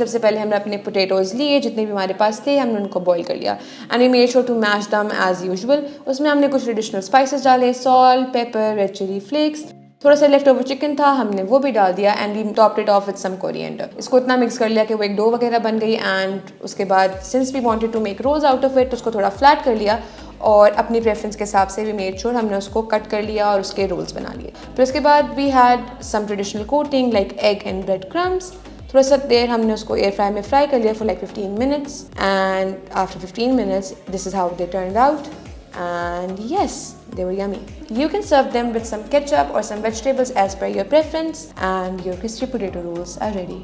सबसे पहले हमने अपने पोटैटोज़ लिए, जितने भी हमारे पास थे हमने उनको बॉईल कर लिया and we made sure to mash them as usual. उसमें हमने कुछ ट्रेडिशनल स्पाइसेस डाले, salt, pepper, red chilli flakes, थोड़ा सा लेफ्ट ओवर चिकन था हमने वो भी डाल दिया and we topped it off with some coriander. इसको इतना मिक्स कर लिया कि वो एक डो वगैरह बन गई एंड उसके बाद since we wanted to make rolls out of it, उसको थोड़ा फ्लैट कर लिया और अपनी प्रेफरेंस के हिसाब से वी मेड श्योर हमने उसको कट कर लिया और उसके रोल्स बना लिए। फिर उसके बाद we had some traditional coating like egg and bread crumbs. थोड़ा सा देर हमने उसको एयर फ्राई में फ्राई कर लिया for like 15 minutes and after 15 minutes this is how they turned out and yes, they were yummy. You can serve them with some ketchup or some vegetables as per your preference and your crispy potato rolls are ready.